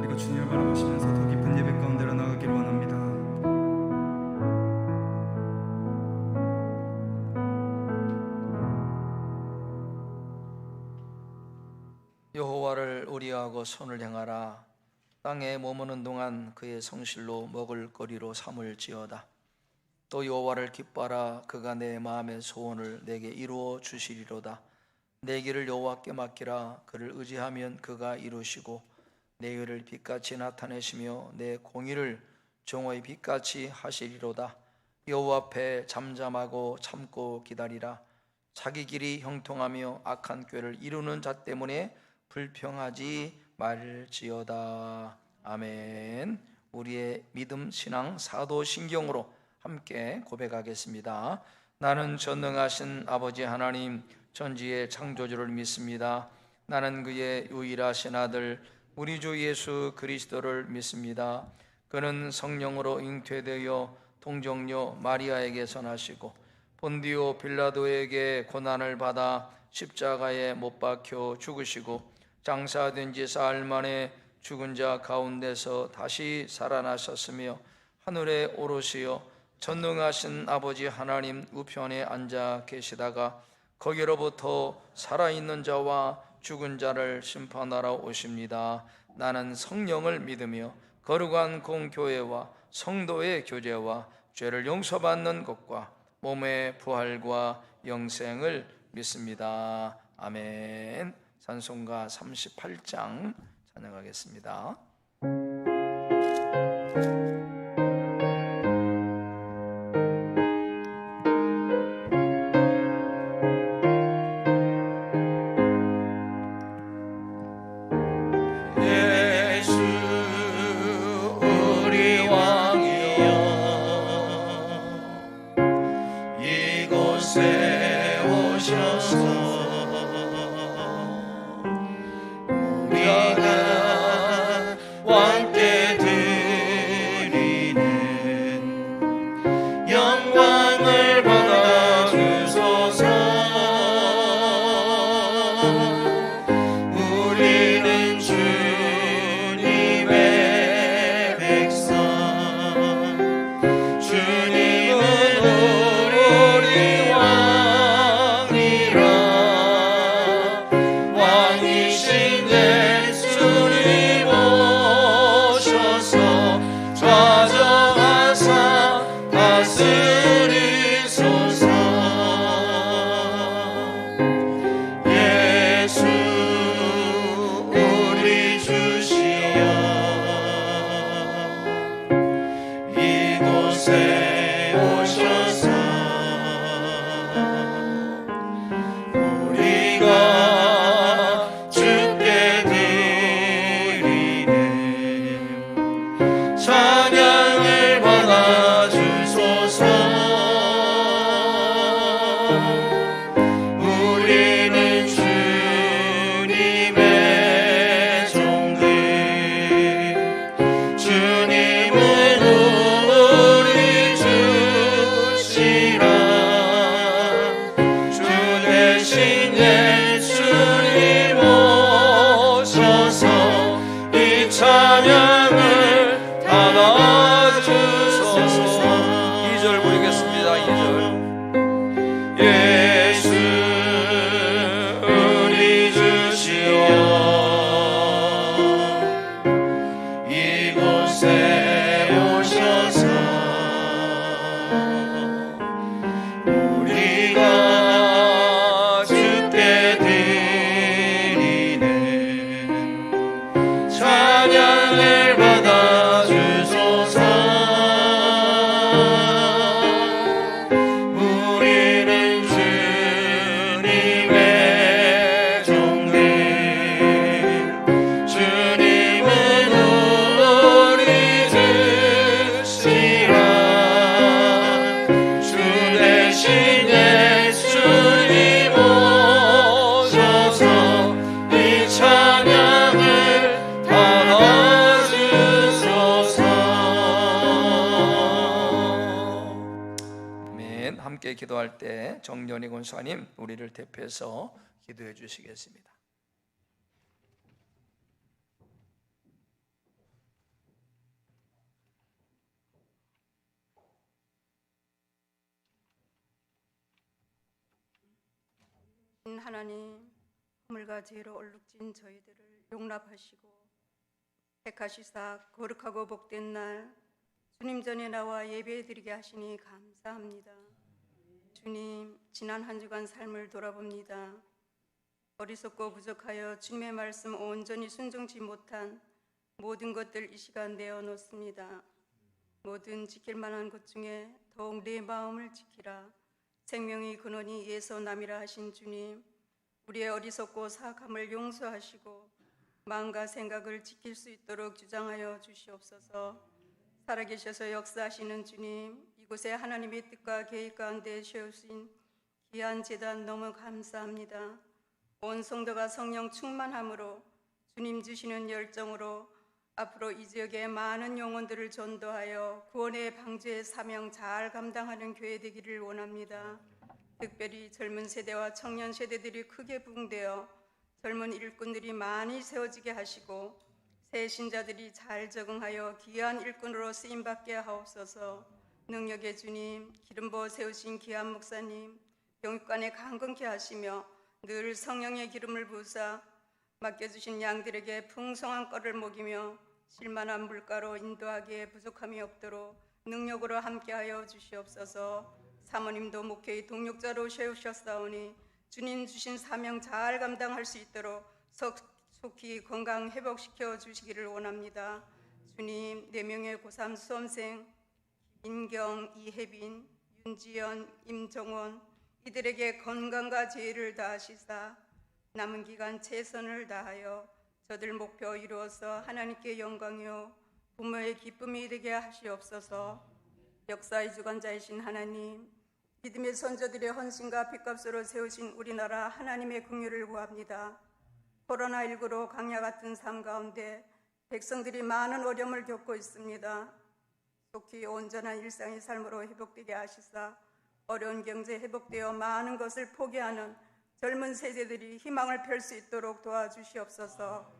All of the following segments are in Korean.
그리고 주님을 바라보시면서 더 깊은 예배 가운데로 나가기를 원합니다. 여호와를 의리하고 선을 행하라. 땅에 머무는 동안 그의 성실로 먹을 거리로 삼을지어다. 또 여호와를 기뻐하라. 그가 내 마음의 소원을 내게 이루어 주시리로다. 내 길을 여호와께 맡기라. 그를 의지하면 그가 이루시고 내 의를 빛같이 나타내시며 내 공의를 정오의 빛같이 하시리로다. 여호와 앞에 잠잠하고 참고 기다리라. 자기 길이 형통하며 악한 꾀를 이루는 자 때문에 불평하지 말지어다. 아멘. 우리의 믿음 신앙 사도신경으로 함께 고백하겠습니다. 나는 전능하신 아버지 하나님 전지의 창조주를 믿습니다. 나는 그의 유일하신 아들 우리 주 예수 그리스도를 믿습니다. 그는 성령으로 잉태되어 동정녀 마리아에게서 나시고 본디오 빌라도에게 고난을 받아 십자가에 못 박혀 죽으시고 장사된 지 사흘 만에 죽은 자 가운데서 다시 살아나셨으며 하늘에 오르시어 전능하신 아버지 하나님 우편에 앉아 계시다가 거기로부터 살아있는 자와 죽은 자를 심판하러 오십니다. 나는 성령을 믿으며 거룩한 공교회와 성도의 교제와 죄를 용서받는 것과 몸의 부활과 영생을 믿습니다. 아멘. 찬송가 38장 찬양하겠습니다. 함께 기도할 때 정연희 권사님 우리를 대표해서 기도해 주시겠습니다. 신 하나님, 허물과 죄로 얼룩진 저희들을 용납하시고 택하시사 거룩하고 복된 날 주님 전에 나와 예배드리게 하시니 감사합니다. 주님, 지난 한 주간 삶을 돌아봅니다. 어리석고 부족하여 주님의 말씀 온전히 순종치 못한 모든 것들 이 시간 내어놓습니다. 모든 지킬 만한 것 중에 더욱 내 마음을 지키라. 생명의 근원이 예서남이라 하신 주님, 우리의 어리석고 사악함을 용서하시고 마음과 생각을 지킬 수 있도록 주장하여 주시옵소서. 살아계셔서 역사하시는 주님, 이곳에 하나님의 뜻과 계획 가운데 세우신 귀한 제단 너무 감사합니다. 온 성도가 성령 충만함으로 주님 주시는 열정으로 앞으로 이 지역의 많은 영혼들을 전도하여 구원의 방주의 사명 잘 감당하는 교회 되기를 원합니다. 특별히 젊은 세대와 청년 세대들이 크게 부흥되어 젊은 일꾼들이 많이 세워지게 하시고 새 신자들이 잘 적응하여 귀한 일꾼으로 쓰임받게 하옵소서. 능력의 주님, 기름 부어 세우신 귀한 목사님, 영육간에 강건케 하시며 늘 성령의 기름을 부으사 맡겨주신 양들에게 풍성한 꼴을 먹이며 실만한 물가로 인도하기에 부족함이 없도록 능력으로 함께하여 주시옵소서. 사모님도 목회의 동력자로 세우셨사오니 주님 주신 사명 잘 감당할 수 있도록 속히 건강 회복시켜 주시기를 원합니다. 주님, 4명의 고3 수험생 김인경, 이혜빈, 윤지연, 임정원 이들에게 건강과 지혜를 다하시사 남은 기간 최선을 다하여 저들 목표 이루어서 하나님께 영광이요 부모의 기쁨이 되게 하시옵소서. 역사의 주관자이신 하나님, 믿음의 선조들의 헌신과 핏값으로 세우신 우리나라 하나님의 긍휼을 구합니다. 코로나19로 강야 같은 삶 가운데 백성들이 많은 어려움을 겪고 있습니다. 속히 온전한 일상의 삶으로 회복되게 하시사 어려운 경제 회복되어 많은 것을 포기하는 젊은 세대들이 희망을 펼 수 있도록 도와주시옵소서.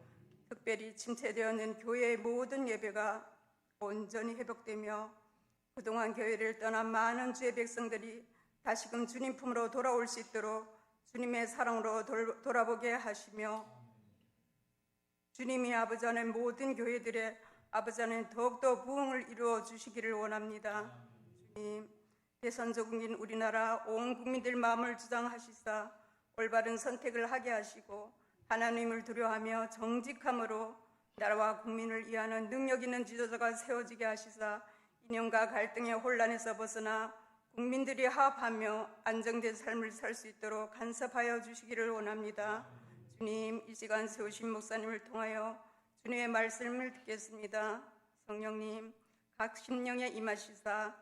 특별히 침체되어 있는 교회의 모든 예배가 온전히 회복되며 그동안 교회를 떠난 많은 주의 백성들이 다시금 주님 품으로 돌아올 수 있도록 주님의 사랑으로 돌아보게 하시며 주님이 아버지 안에 모든 교회들의 아버지 안에 더욱더 부흥을 이루어 주시기를 원합니다. 주님, 대선적인 우리나라 온 국민들 마음을 주장하시사 올바른 선택을 하게 하시고 하나님을 두려워하며 정직함으로 나라와 국민을 이해하는 능력 있는 지도자가 세워지게 하시사 이념과 갈등의 혼란에서 벗어나 국민들이 화합하며 안정된 삶을 살 수 있도록 간섭하여 주시기를 원합니다. 주님, 이 시간 세우신 목사님을 통하여 주님의 말씀을 듣겠습니다. 성령님, 각 심령에 임하시사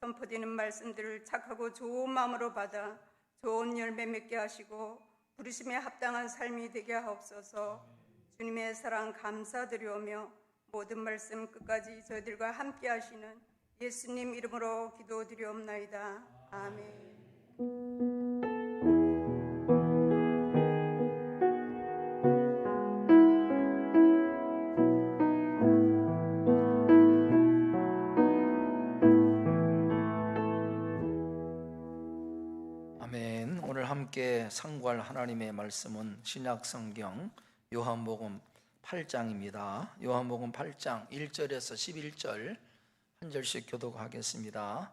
선포되는 말씀들을 착하고 좋은 마음으로 받아 좋은 열매 맺게 하시고 부르심에 합당한 삶이 되게 하옵소서. 주님의 사랑 감사드리오며 모든 말씀 끝까지 저희들과 함께 하시는 예수님 이름으로 기도드리옵나이다. 아멘. 아멘. 오늘 함께 상고할 하나님의 말씀은 신약성경 요한복음 8장입니다. 요한복음 8장 1절에서 11절 한 절씩 교독하겠습니다.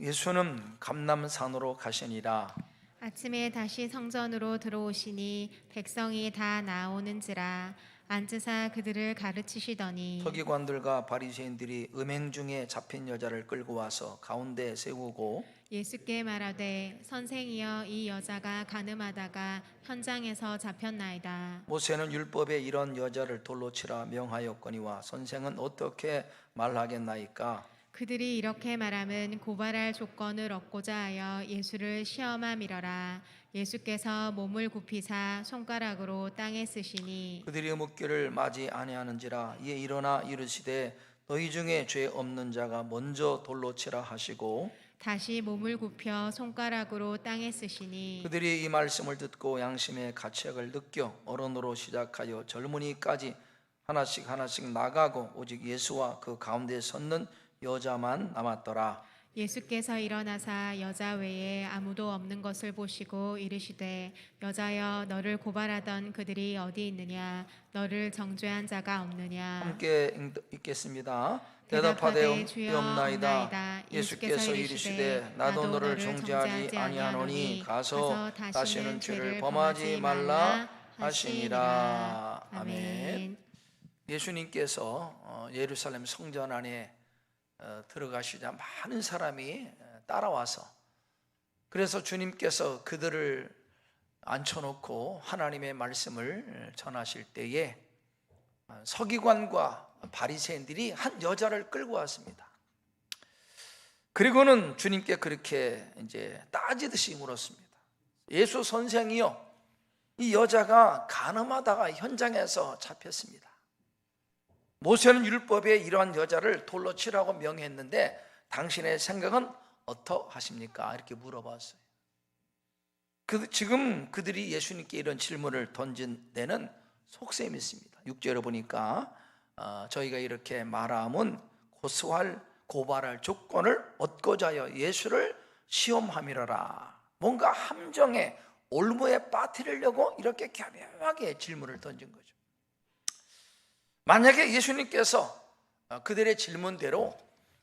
예수는 감람산으로 가시니라. 아침에 다시 성전으로 들어오시니 백성이 다 나오는지라 앉으사 그들을 가르치시더니 서기관들과 바리새인들이 음행 중에 잡힌 여자를 끌고 와서 가운데 세우고 예수께 말하되 선생이여 이 여자가 간음하다가 현장에서 잡혔나이다. 모세는 율법에 이런 여자를 돌로 치라 명하였거니와 선생은 어떻게 말하겠나이까? 그들이 이렇게 말함은 고발할 조건을 얻고자 하여 예수를 시험함이러라. 예수께서 몸을 굽히사 손가락으로 땅에 쓰시니 그들이 묻기를 마지 아니하는지라. 이에 일어나 이르시되 너희 중에 죄 없는 자가 먼저 돌로 치라 하시고 다시 몸을 굽혀 손가락으로 땅에 쓰시니 그들이 이 말씀을 듣고 양심의 가책을 느껴 어른으로 시작하여 젊은이까지 하나씩 나가고 오직 예수와 그 가운데 섰는 여자만 남았더라. 예수께서 일어나사 여자 외에 아무도 없는 것을 보시고 이르시되 여자여 너를 고발하던 그들이 어디 있느냐 너를 정죄한 자가 없느냐. 함께 읽겠습니다. 대답하되 대답하옵나이다. 예수께서 이르시되 나도 너를 정죄하지 아니하노니 가서 다시는 죄를 범하지 말라 하시니라. 아멘. 예수님께서 예루살렘 성전 안에 들어가시자 많은 사람이 따라와서, 그래서 주님께서 그들을 앉혀놓고 하나님의 말씀을 전하실 때에 서기관과 바리새인들이 한 여자를 끌고 왔습니다. 그리고는 주님께 그렇게 이제 따지듯이 물었습니다. 예수 선생이요, 이 여자가 가늠하다가 현장에서 잡혔습니다. 모세는 율법에 이러한 여자를 돌로 치라고 명했는데 당신의 생각은 어떠하십니까? 이렇게 물어봤어요. 지금 그들이 예수님께 이런 질문을 던진 데는 속셈이 있습니다. 6절에 보니까 저희가 이렇게 말하면 고발할 조건을 얻고자 하여 예수를 시험함이라라. 뭔가 함정에 올무에 빠뜨리려고 이렇게 교묘하게 질문을 던진 거죠. 만약에 예수님께서 그들의 질문대로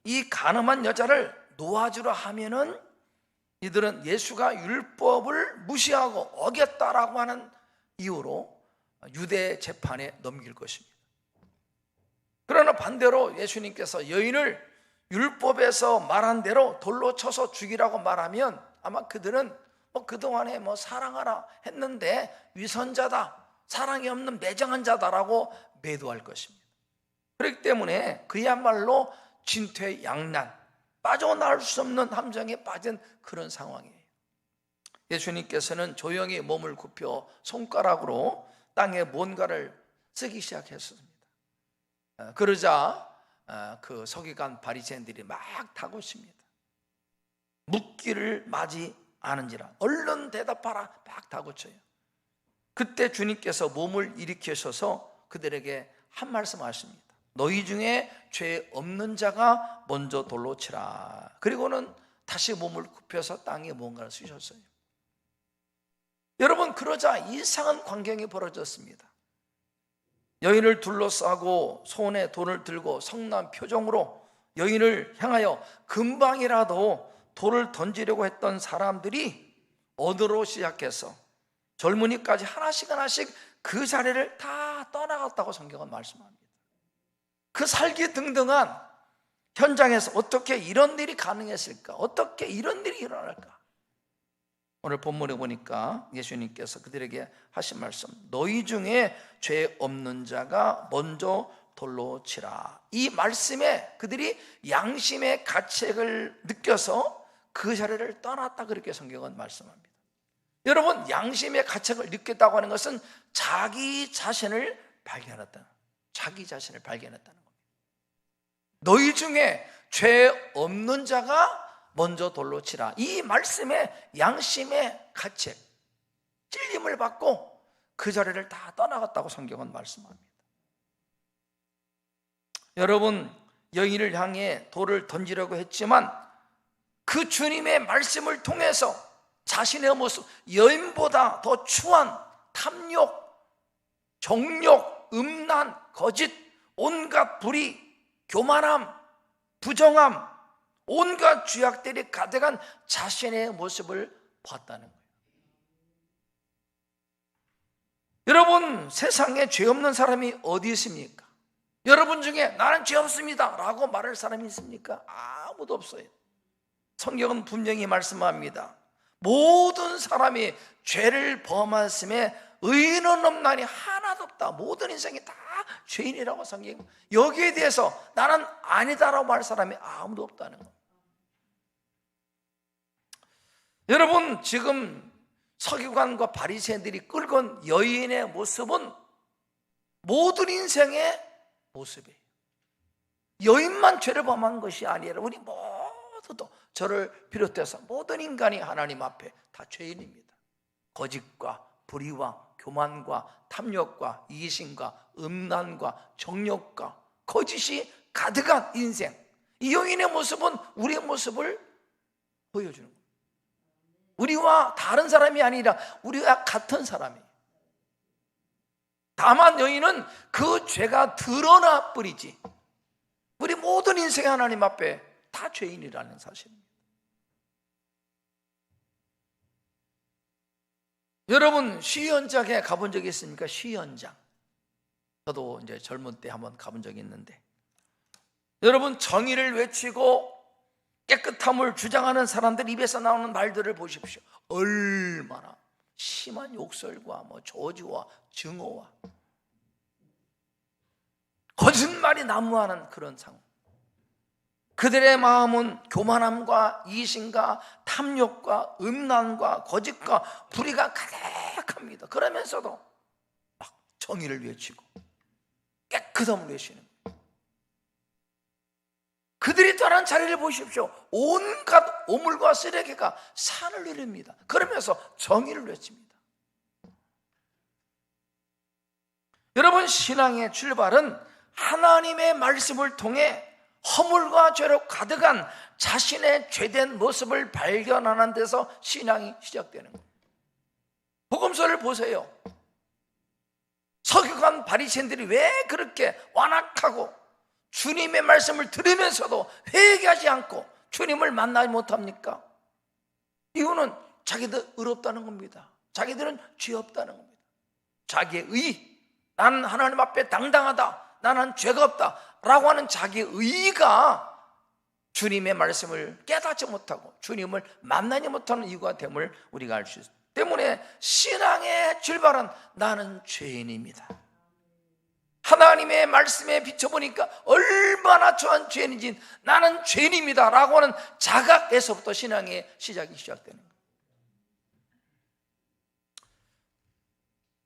이 가늠한 여자를 놓아주려 하면은 이들은 예수가 율법을 무시하고 어겼다라고 하는 이유로 유대 재판에 넘길 것입니다. 그러나 반대로 예수님께서 여인을 율법에서 말한 대로 돌로 쳐서 죽이라고 말하면 아마 그들은 그동안에 사랑하라 했는데 위선자다, 사랑이 없는 매정한 자다라고 매도할 것입니다. 그렇기 때문에 그야말로 진퇴양난, 빠져나올 수 없는 함정에 빠진 그런 상황이에요. 예수님께서는 조용히 몸을 굽혀 손가락으로 땅에 뭔가를 쓰기 시작했습니다. 그러자 그 서기관 바리새인들이 막 다그칩니다. 묻기를 마지 않은지라, 얼른 대답하라, 막 다그쳐요. 그때 주님께서 몸을 일으키셔서 그들에게 한 말씀 하십니다. 너희 중에 죄 없는 자가 먼저 돌로 치라. 그리고는 다시 몸을 굽혀서 땅에 뭔가를 쓰셨어요. 여러분, 그러자 이상한 광경이 벌어졌습니다. 여인을 둘러싸고 손에 돌을 들고 성난 표정으로 여인을 향하여 금방이라도 돌을 던지려고 했던 사람들이 어느로 시작해서 젊은이까지 하나씩 그 자리를 다 떠나갔다고 성경은 말씀합니다. 그 살기등등한 현장에서 어떻게 이런 일이 가능했을까? 어떻게 이런 일이 일어날까? 오늘 본문에 보니까 예수님께서 그들에게 하신 말씀, 너희 중에 죄 없는 자가 먼저 돌로 치라. 이 말씀에 그들이 양심의 가책을 느껴서 그 자리를 떠났다, 그렇게 성경은 말씀합니다. 여러분, 양심의 가책을 느꼈다고 하는 것은 자기 자신을 발견했다는 겁니다. 너희 중에 죄 없는 자가 먼저 돌로 치라. 이 말씀에 양심의 가책, 찔림을 받고 그 자리를 다 떠나갔다고 성경은 말씀합니다. 여러분, 여인을 향해 돌을 던지려고 했지만 그 주님의 말씀을 통해서 자신의 모습, 여인보다 더 추한 탐욕, 정욕, 음란, 거짓, 온갖 불의, 교만함, 부정함, 온갖 죄악들이 가득한 자신의 모습을 봤다는 거예요. 여러분, 세상에 죄 없는 사람이 어디 있습니까? 여러분 중에 나는 죄 없습니다 라고 말할 사람이 있습니까? 아무도 없어요. 성경은 분명히 말씀합니다. 모든 사람이 죄를 범하였음에 의인은 없나니 하나도 없다. 모든 인생이 다 죄인이라고 성경이, 여기에 대해서 나는 아니다라고 말할 사람이 아무도 없다는 겁니다. 여러분, 지금 서기관과 바리새인들이 끌고 온 여인의 모습은 모든 인생의 모습이에요. 여인만 죄를 범한 것이 아니라 우리 모두도, 저를 비롯해서 모든 인간이 하나님 앞에 다 죄인입니다. 거짓과 불의와 교만과 탐욕과 이기심과 음란과 정욕과 거짓이 가득한 인생, 이 여인의 모습은 우리의 모습을 보여주는 거예요. 우리와 다른 사람이 아니라 우리와 같은 사람이에요. 다만 여인은 그 죄가 드러나 버리지, 우리 모든 인생의 하나님 앞에 다 죄인이라는 사실입니다. 여러분, 시 현장에 가본 적이 있습니까? 시 현장. 저도 이제 젊은 때 한번 가본 적이 있는데, 여러분, 정의를 외치고 깨끗함을 주장하는 사람들 입에서 나오는 말들을 보십시오. 얼마나 심한 욕설과 저주와 증오와 거짓말이 난무하는 그런 상황. 그들의 마음은 교만함과 이신과 탐욕과 음란과 거짓과 불의가 가득합니다. 그러면서도 막 정의를 외치고 깨끗함을 외치는 거예요. 그들이 떠난 자리를 보십시오. 온갖 오물과 쓰레기가 산을 이룹니다. 그러면서 정의를 외칩니다. 여러분, 신앙의 출발은 하나님의 말씀을 통해 허물과 죄로 가득한 자신의 죄된 모습을 발견하는 데서 신앙이 시작되는 거예요. 복음서를 보세요. 서기관 바리새인들이 왜 그렇게 완악하고 주님의 말씀을 들으면서도 회개하지 않고 주님을 만나지 못합니까? 이유는 자기들 의롭다는 겁니다. 자기들은 죄 없다는 겁니다. 자기의 의, 나는 하나님 앞에 당당하다, 나는 죄가 없다 라고 하는 자기의 의가 주님의 말씀을 깨닫지 못하고 주님을 만나지 못하는 이유가 됨을 우리가 알 수 있습니다. 때문에 신앙의 출발은 나는 죄인입니다, 하나님의 말씀에 비춰보니까 얼마나 저한 죄인인지 나는 죄인입니다 라고 하는 자각에서부터 신앙의 시작이 시작되는 거예요.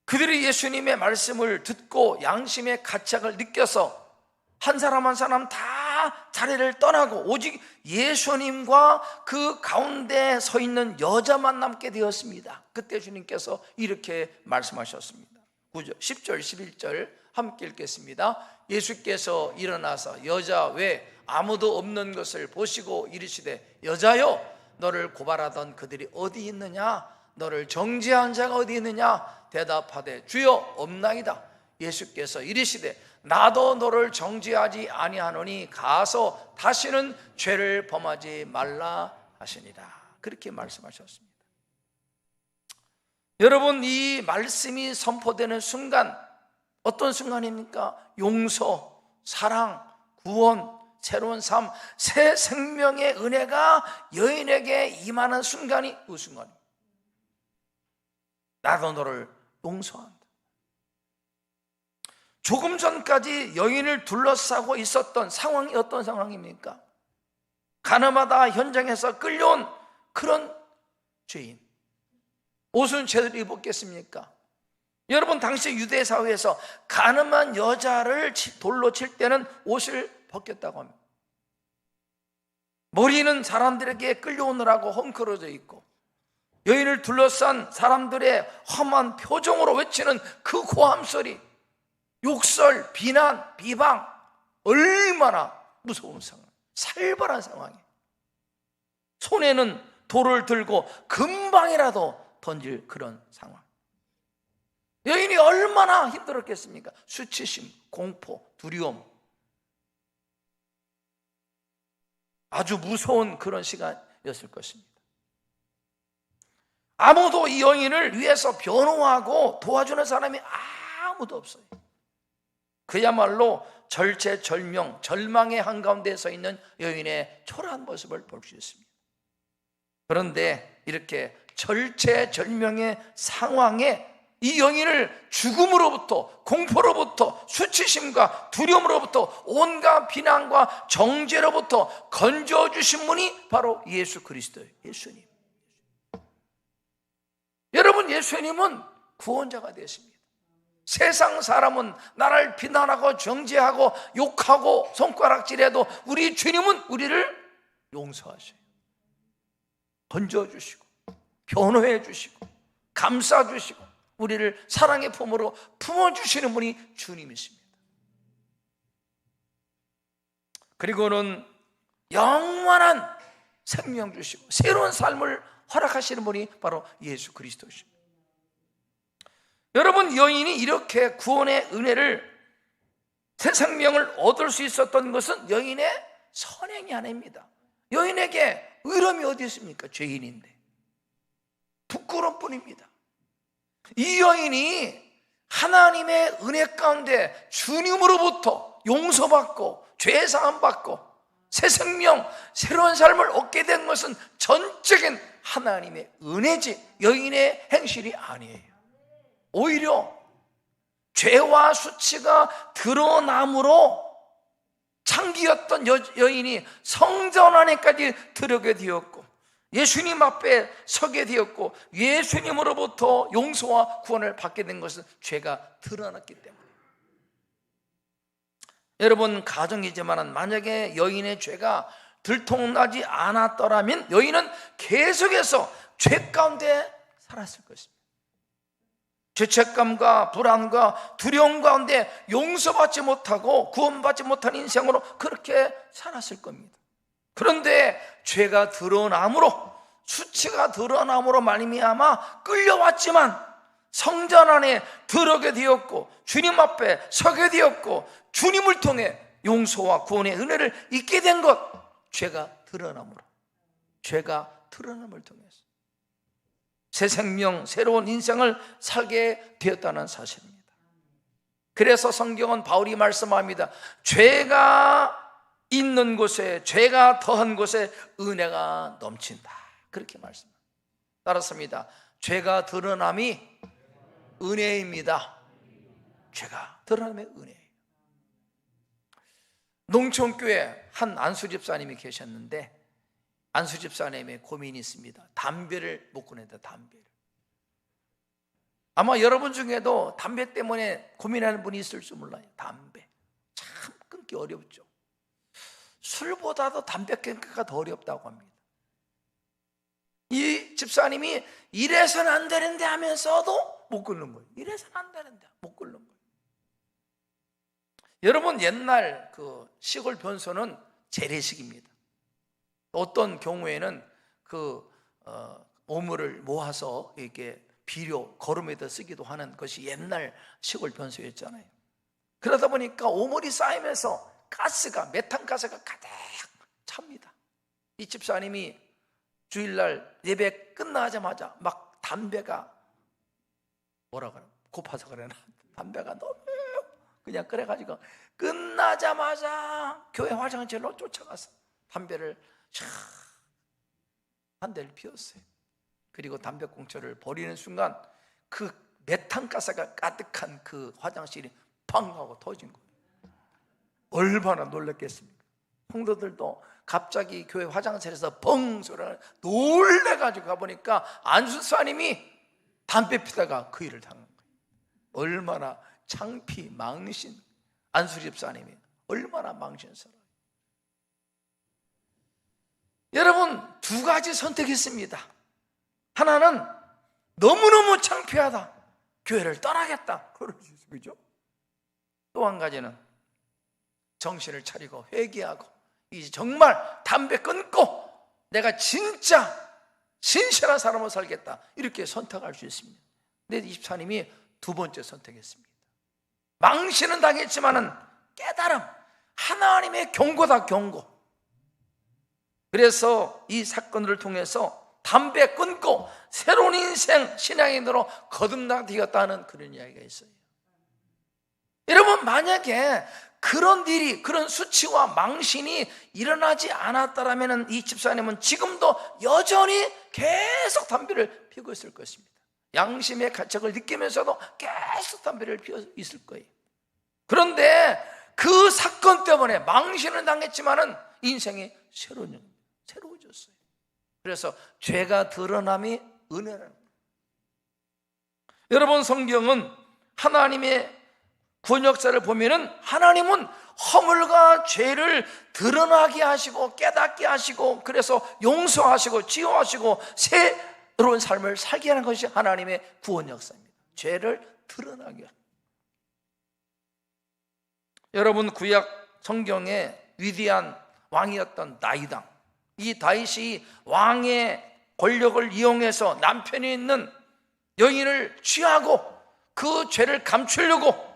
그들이 예수님의 말씀을 듣고 양심의 가책을 느껴서 한 사람 한 사람 다 자리를 떠나고 오직 예수님과 그 가운데 서 있는 여자만 남게 되었습니다. 그때 주님께서 이렇게 말씀하셨습니다. 9절, 10절, 11절 함께 읽겠습니다. 예수께서 일어나서 여자 외 아무도 없는 것을 보시고 이르시되 여자여, 너를 고발하던 그들이 어디 있느냐? 너를 정죄한 자가 어디 있느냐? 대답하되 주여 없나이다. 예수께서 이르시되 나도 너를 정죄하지 아니하노니 가서 다시는 죄를 범하지 말라 하시니라. 그렇게 말씀하셨습니다. 여러분, 이 말씀이 선포되는 순간 어떤 순간입니까? 용서, 사랑, 구원, 새로운 삶, 새 생명의 은혜가 여인에게 임하는 순간이 그 순간입니다. 나도 너를 용서한다. 조금 전까지 여인을 둘러싸고 있었던 상황이 어떤 상황입니까? 가늠하다 현장에서 끌려온 그런 죄인. 옷은 제대로 입었겠습니까? 여러분, 당시 유대 사회에서 가늠한 여자를 돌로 칠 때는 옷을 벗겼다고 합니다. 머리는 사람들에게 끌려오느라고 헝클어져 있고, 여인을 둘러싼 사람들의 험한 표정으로 외치는 그 고함 소리, 욕설, 비난, 비방, 얼마나 무서운 상황, 살벌한 상황이에요. 손에는 돌을 들고 금방이라도 던질 그런 상황. 여인이 얼마나 힘들었겠습니까? 수치심, 공포, 두려움, 아주 무서운 그런 시간이었을 것입니다. 아무도 이 여인을 위해서 변호하고 도와주는 사람이 아무도 없어요. 그야말로 절체절명, 절망의 한가운데 서 있는 여인의 초라한 모습을 볼 수 있습니다. 그런데 이렇게 절체절명의 상황에 이 여인을 죽음으로부터, 공포로부터, 수치심과 두려움으로부터, 온갖 비난과 정죄로부터 건져주신 분이 바로 예수 그리스도예요. 예수님. 여러분, 예수님은 구원자가 되십니다. 세상 사람은 나를 비난하고 정죄하고 욕하고 손가락질해도 우리 주님은 우리를 용서하셔요. 건져주시고 변호해 주시고 감싸 주시고 우리를 사랑의 품으로 품어주시는 분이 주님이십니다. 그리고는 영원한 생명 주시고 새로운 삶을 허락하시는 분이 바로 예수 그리스도십니다. 여러분, 여인이 이렇게 구원의 은혜를, 새 생명을 얻을 수 있었던 것은 여인의 선행이 아닙니다. 여인에게 의로움이 어디 있습니까? 죄인인데. 부끄러운 뿐입니다. 이 여인이 하나님의 은혜 가운데 주님으로부터 용서받고 죄사함 받고 새 생명, 새로운 삶을 얻게 된 것은 전적인 하나님의 은혜지 여인의 행실이 아니에요. 오히려 죄와 수치가 드러남으로 창기였던 여인이 성전 안에까지 들어오게 되었고 예수님 앞에 서게 되었고 예수님으로부터 용서와 구원을 받게 된 것은 죄가 드러났기 때문에. 여러분, 가정이지만 만약에 여인의 죄가 들통나지 않았더라면 여인은 계속해서 죄 가운데 살았을 것입니다. 죄책감과 불안과 두려움 가운데 용서받지 못하고 구원받지 못한 인생으로 그렇게 살았을 겁니다. 그런데 죄가 드러남으로, 수치가 드러남으로 말미암아 끌려왔지만 성전 안에 들어오게 되었고 주님 앞에 서게 되었고 주님을 통해 용서와 구원의 은혜를 잊게 된 것, 죄가 드러남으로, 죄가 드러남을 통해서 새 생명, 새로운 인생을 살게 되었다는 사실입니다. 그래서 성경은 바울이 말씀합니다. 죄가 있는 곳에, 죄가 더한 곳에 은혜가 넘친다, 그렇게 말씀합니다. 따랐습니다. 죄가 드러남이 은혜입니다. 죄가 드러남의 은혜예요. 농촌교회 한 안수 집사님이 계셨는데 안수 집사님의 고민이 있습니다. 담배를 못 끊는다, 담배를. 아마 여러분 중에도 담배 때문에 고민하는 분이 있을 줄 몰라요. 담배 참 끊기 어렵죠. 술보다도 담배 끊기가 더 어렵다고 합니다. 이 집사님이 이래서는 안 되는데 하면서도 못 끊는 거예요. 이래서는 안 되는데 못 끊는 거예요. 여러분, 옛날 그 시골 변소는 재래식입니다. 어떤 경우에는 그 오물을 모아서 이렇게 비료, 거름에다 쓰기도 하는 것이 옛날 시골 변소였잖아요. 그러다 보니까 오물이 쌓이면서 가스가, 메탄가스가 가득 찹니다. 이 집사님이 주일날 예배 끝나자마자 막 담배가 뭐라 그래? 고파서 그러나? 담배가 너무 그냥 그래가지고 끝나자마자 교회 화장실로 쫓아가서 담배를 한 대를 피웠어요. 그리고 담배꽁초를 버리는 순간 그 메탄가스가 가득한 그 화장실이 팡 하고 터진 거예요. 얼마나 놀랐겠습니까? 성도들도 갑자기 교회 화장실에서 뻥 소리가 놀래가지고 가보니까 안수사님이 담배 피다가 그 일을 당한 거예요. 얼마나 창피, 망신. 안수 집사님이 얼마나 망신스러워요. 여러분, 두 가지 선택이 있습니다. 하나는 너무너무 창피하다, 교회를 떠나겠다, 그럴 수 있어요. 그죠? 또 한 가지는 정신을 차리고 회개하고 이제 정말 담배 끊고 내가 진짜 신실한 사람으로 살겠다, 이렇게 선택할 수 있습니다. 근데 이 집사님이 두 번째 선택했습니다. 망신은 당했지만은 깨달음, 하나님의 경고다, 경고. 그래서 이 사건을 통해서 담배 끊고 새로운 인생, 신앙인으로 거듭나되었다는 그런 이야기가 있어요. 여러분, 만약에 그런 일이, 그런 수치와 망신이 일어나지 않았다면 이 집사님은 지금도 여전히 계속 담배를 피우고 있을 것입니다. 양심의 가책을 느끼면서도 계속 담배를 피우고 있을 거예요. 그런데 그 사건 때문에 망신을 당했지만은 인생이 새로워졌어요. 그래서 죄가 드러남이 은혜라는 거예요. 여러분, 성경은 하나님의 구원 역사를 보면은 하나님은 허물과 죄를 드러나게 하시고 깨닫게 하시고 그래서 용서하시고 치유하시고 새로운 삶을 살게 하는 것이 하나님의 구원 역사입니다. 죄를 드러나게 합니다. 여러분, 구약 성경에 위대한 왕이었던 다윗왕, 이 다윗이 왕의 권력을 이용해서 남편이 있는 여인을 취하고 그 죄를 감추려고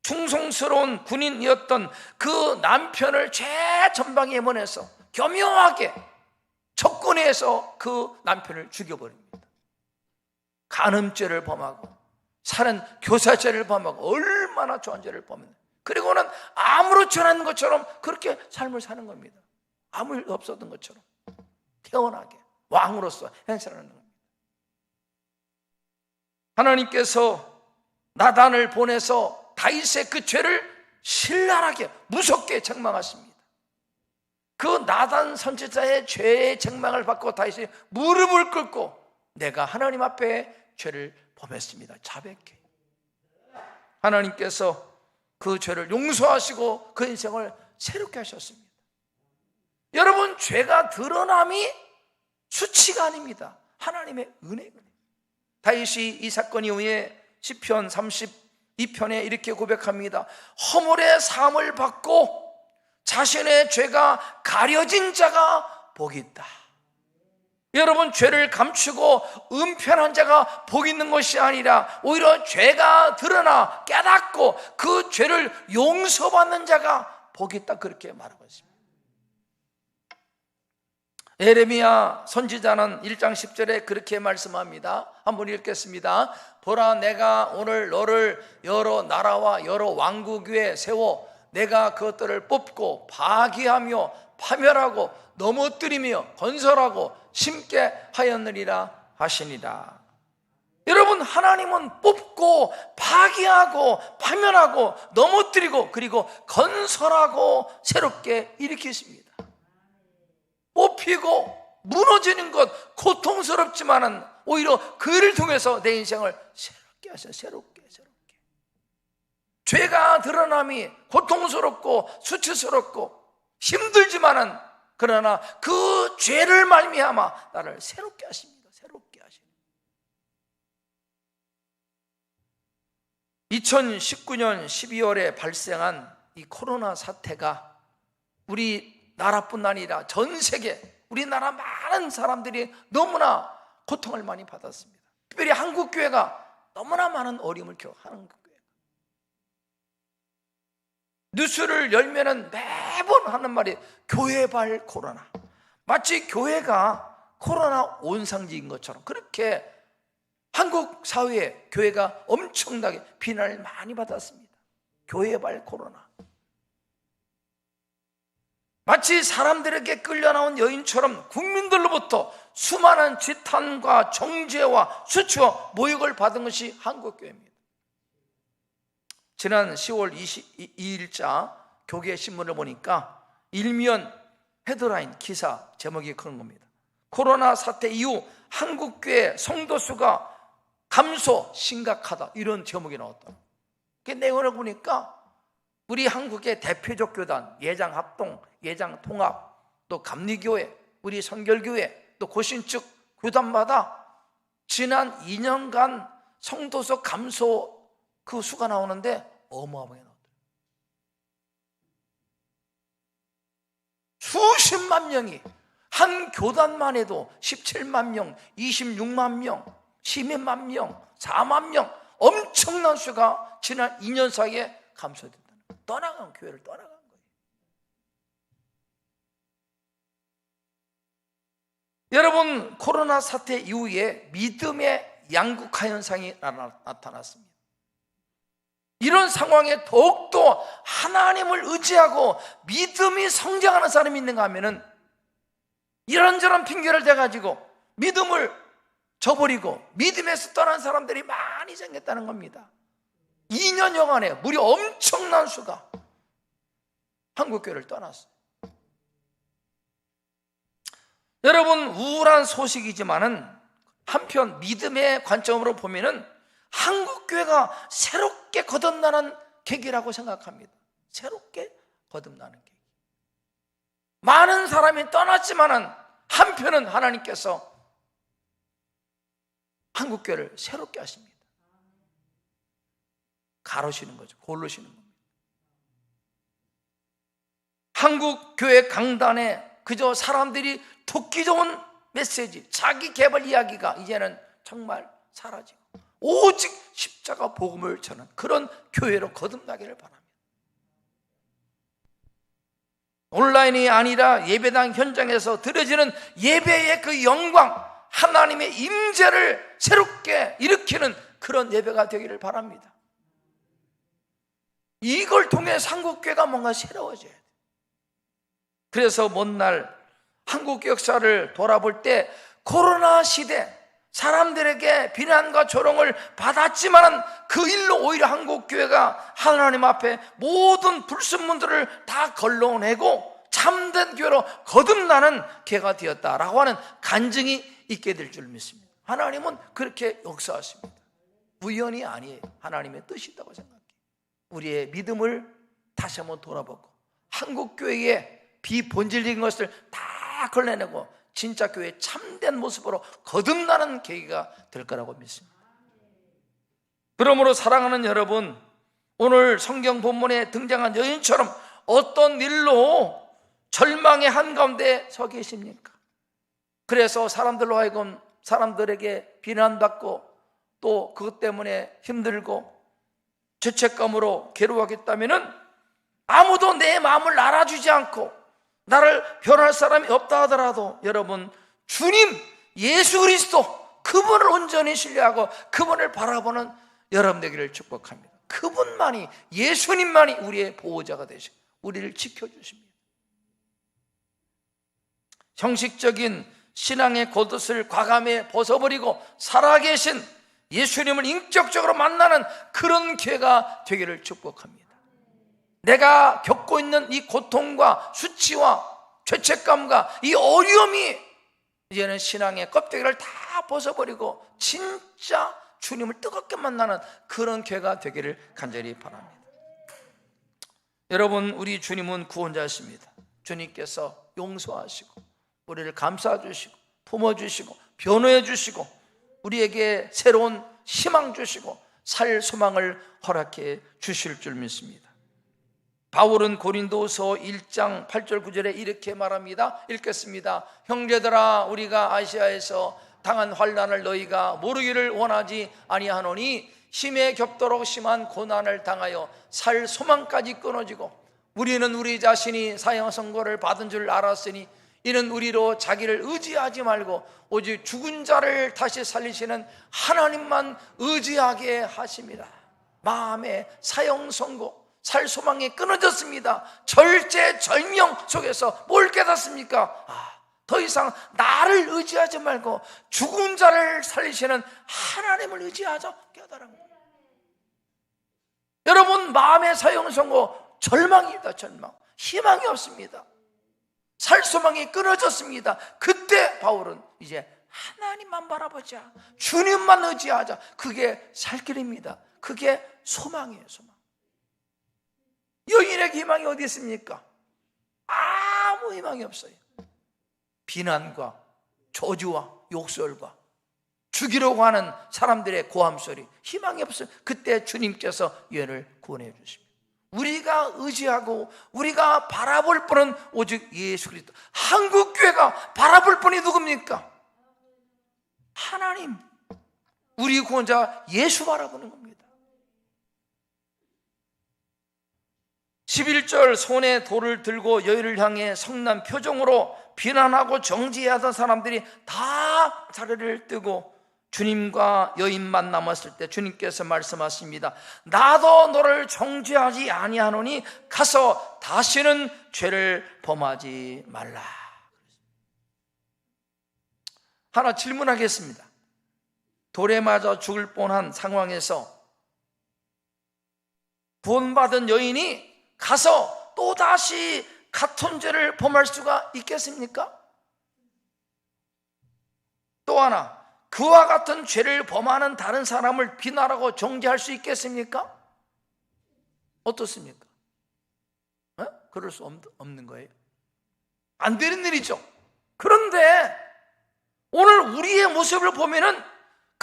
충성스러운 군인이었던 그 남편을 최전방에 임원해서 교묘하게 접근해서 그 남편을 죽여버립니다. 간음죄를 범하고 살인 교사죄를 범하고 얼마나 좋은 죄를 범했는데, 그리고는 아무렇지 않은 것처럼 그렇게 삶을 사는 겁니다. 아무 일 없었던 것처럼 태연하게 왕으로서 행세하는 겁니다. 하나님께서 나단을 보내서 다윗의 그 죄를 신랄하게 무섭게 책망하십니다. 그 나단 선지자의 죄의 책망을 받고 다윗이 무릎을 꿇고 내가 하나님 앞에 죄를 범했습니다. 자백해. 하나님께서 그 죄를 용서하시고 그 인생을 새롭게 하셨습니다. 여러분, 죄가 드러남이 수치가 아닙니다. 하나님의 은혜거든요. 다윗이 이 사건 이후에 시편 32편에 이렇게 고백합니다. 허물의 사함을 받고 자신의 죄가 가려진 자가 복이 있다. 여러분, 죄를 감추고 은편한 자가 복 있는 것이 아니라 오히려 죄가 드러나 깨닫고 그 죄를 용서받는 자가 복이 있다, 그렇게 말하고 있습니다. 예레미야 선지자는 1장 10절에 그렇게 말씀합니다. 한번 읽겠습니다. 보라, 내가 오늘 너를 여러 나라와 여러 왕국 위에 세워 내가 그것들을 뽑고 파괴하며 파멸하고 넘어뜨리며 건설하고 심게 하였느니라 하시니라. 여러분, 하나님은 뽑고 파괴하고 파멸하고 넘어뜨리고 그리고 건설하고 새롭게 일으키십니다. 뽑히고 무너지는 것 고통스럽지만은 오히려 그를 통해서 내 인생을 새롭게 하셔요. 새롭게. 죄가 드러남이 고통스럽고 수치스럽고 힘들지만은 그러나 그 죄를 말미암아 나를 새롭게 하십니다. 새롭게 하십니다. 2019년 12월에 발생한 이 코로나 사태가 우리 나라뿐 아니라 전 세계 우리나라 많은 사람들이 너무나 고통을 많이 받았습니다. 특별히 한국교회가 너무나 많은 어려움을 겪어하는 거예요. 뉴스를 열면은 매번 하는 말이 교회발 코로나. 마치 교회가 코로나 온상지인 것처럼 그렇게 한국 사회에 교회가 엄청나게 비난을 많이 받았습니다. 교회발 코로나. 마치 사람들에게 끌려나온 여인처럼 국민들로부터 수많은 지탄과 정죄와 수치와 모욕을 받은 것이 한국교회입니다. 지난 10월 22일자 교계신문을 보니까 일면 헤드라인 기사 제목이 그런 겁니다. 코로나 사태 이후 한국교회 성도 수가 감소 심각하다, 이런 제목이 나왔다. 그 내용을 보니까 우리 한국의 대표적 교단 예장합동, 예장통합, 또 감리교회, 우리 선결교회, 또 고신축 교단마다 지난 2년간 성도수 감소 그 수가 나오는데 어마어마하게 나오더라고요. 수십만 명이 한 교단만 해도 17만 명, 26만 명, 12만 명, 4만 명, 엄청난 수가 지난 2년 사이에 감소됐다는 거예요. 떠나간 교회를 떠나간 거예요. 여러분, 코로나 사태 이후에 믿음의 양극화 현상이 나타났습니다. 이런 상황에 더욱더 하나님을 의지하고 믿음이 성장하는 사람이 있는가 하면은 이런저런 핑계를 대가지고 믿음을 저버리고 믿음에서 떠난 사람들이 많이 생겼다는 겁니다. 2년여간에 무려 엄청난 수가 한국교회를 떠났어요. 여러분, 우울한 소식이지만은 한편 믿음의 관점으로 보면은 한국교회가 새롭게 거듭나는 계기라고 생각합니다. 새롭게 거듭나는 계기. 많은 사람이 떠났지만은 한편은 하나님께서 한국교회를 새롭게 하십니다. 가르시는 거죠. 고르시는 겁니다. 한국 교회 강단에 그저 사람들이 듣기 좋은 메시지, 자기 개발 이야기가 이제는 정말 사라지고 오직 십자가 복음을 전하는 그런 교회로 거듭나기를 바랍니다. 온라인이 아니라 예배당 현장에서 드려지는 예배의 그 영광, 하나님의 임재를 새롭게 일으키는 그런 예배가 되기를 바랍니다. 이걸 통해 한국교회가 뭔가 새로워져야 돼요. 그래서 먼 날 한국 역사를 돌아볼 때 코로나 시대 사람들에게 비난과 조롱을 받았지만 그 일로 오히려 한국교회가 하나님 앞에 모든 불순물들을 다 걸러내고 참된 교회로 거듭나는 교회가 되었다라고 하는 간증이 있게 될 줄 믿습니다. 하나님은 그렇게 역사하십니다. 우연이 아니에요. 하나님의 뜻이 있다고 생각해요. 우리의 믿음을 다시 한번 돌아보고 한국교회의 비본질적인 것을 다 걸러내고 진짜 교회의 참된 모습으로 거듭나는 계기가 될 거라고 믿습니다. 그러므로 사랑하는 여러분, 오늘 성경 본문에 등장한 여인처럼 어떤 일로 절망의 한가운데 서 계십니까? 그래서 사람들로 하여금 사람들에게 비난받고 또 그것 때문에 힘들고 죄책감으로 괴로워하겠다면은 아무도 내 마음을 알아주지 않고 나를 변할 사람이 없다 하더라도 여러분, 주님 예수 그리스도 그분을 온전히 신뢰하고 그분을 바라보는 여러분 되기를 축복합니다. 그분만이, 예수님만이 우리의 보호자가 되시고 우리를 지켜주십니다. 형식적인 신앙의 겉옷을 과감히 벗어버리고 살아계신 예수님을 인격적으로 만나는 그런 기회가 되기를 축복합니다. 내가 겪고 있는 이 고통과 수치와 죄책감과 이 어려움이 이제는 신앙의 껍데기를 다 벗어버리고 진짜 주님을 뜨겁게 만나는 그런 기회가 되기를 간절히 바랍니다. 여러분, 우리 주님은 구원자십니다. 주님께서 용서하시고 우리를 감싸주시고 품어주시고 변호해 주시고 우리에게 새로운 희망 주시고 살 소망을 허락해 주실 줄 믿습니다. 바울은 고린도서 1장 8절 9절에 이렇게 말합니다. 읽겠습니다. 형제들아, 우리가 아시아에서 당한 환난을 너희가 모르기를 원하지 아니하노니 힘에 겹도록 심한 고난을 당하여 살 소망까지 끊어지고 우리는 우리 자신이 사형 선고를 받은 줄 알았으니 이는 우리로 자기를 의지하지 말고 오직 죽은 자를 다시 살리시는 하나님만 의지하게 하심이라. 마음의 사형 선고, 살 소망이 끊어졌습니다. 절제절명 속에서 뭘 깨닫습니까? 더 이상 나를 의지하지 말고 죽은 자를 살리시는 하나님을 의지하자 깨달은 거예요. 여러분, 마음의 사형 선고, 절망이다. 절망, 희망이 없습니다. 살 소망이 끊어졌습니다. 그때 바울은 이제 하나님만 바라보자, 주님만 의지하자. 그게 살 길입니다. 그게 소망이에요. 소망. 여인에게 희망이 어디 있습니까? 아무 희망이 없어요. 비난과 저주와 욕설과 죽이려고 하는 사람들의 고함소리, 희망이 없어요. 그때 주님께서 여인을 구원해 주십니다. 우리가 의지하고 우리가 바라볼 분은 오직 예수 그리스도. 한국교회가 바라볼 분이 누굽니까? 하나님, 우리 구원자 예수 바라보는 겁니다. 11절 손에 돌을 들고 여인을 향해 성난 표정으로 비난하고 정죄하던 사람들이 다 자리를 뜨고 주님과 여인만 남았을 때 주님께서 말씀하십니다. 나도 너를 정죄하지 아니하노니 가서 다시는 죄를 범하지 말라. 하나 질문하겠습니다. 돌에 맞아 죽을 뻔한 상황에서 구원받은 여인이 가서 또다시 같은 죄를 범할 수가 있겠습니까? 또 하나, 그와 같은 죄를 범하는 다른 사람을 비난하고 정죄할 수 있겠습니까? 어떻습니까? 그럴 수 없는 거예요. 안 되는 일이죠. 그런데 오늘 우리의 모습을 보면은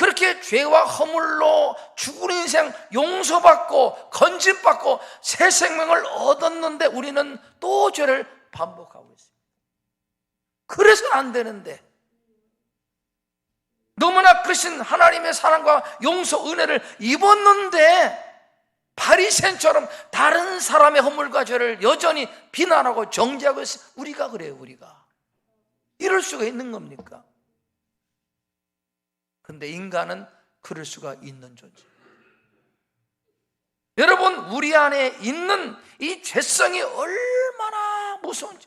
그렇게 죄와 허물로 죽은 인생 용서받고 건진받고 새 생명을 얻었는데 우리는 또 죄를 반복하고 있습니다. 그래서는 안 되는데, 너무나 크신 하나님의 사랑과 용서 은혜를 입었는데 바리새인처럼 다른 사람의 허물과 죄를 여전히 비난하고 정죄하고 있어요. 우리가 그래요. 우리가 이럴 수가 있는 겁니까? 근데 인간은 그럴 수가 있는 존재. 여러분, 우리 안에 있는 이 죄성이 얼마나 무서운지,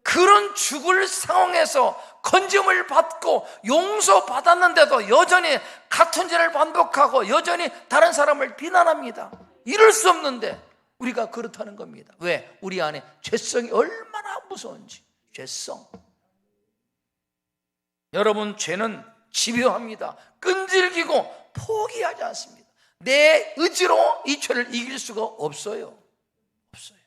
그런 죽을 상황에서 건짐을 받고 용서받았는데도 여전히 같은 죄를 반복하고 여전히 다른 사람을 비난합니다. 이럴 수 없는데 우리가 그렇다는 겁니다. 왜? 우리 안에 죄성이 얼마나 무서운지. 죄성. 여러분, 죄는 집요합니다. 끈질기고 포기하지 않습니다. 내 의지로 이 죄를 이길 수가 없어요. 없어요.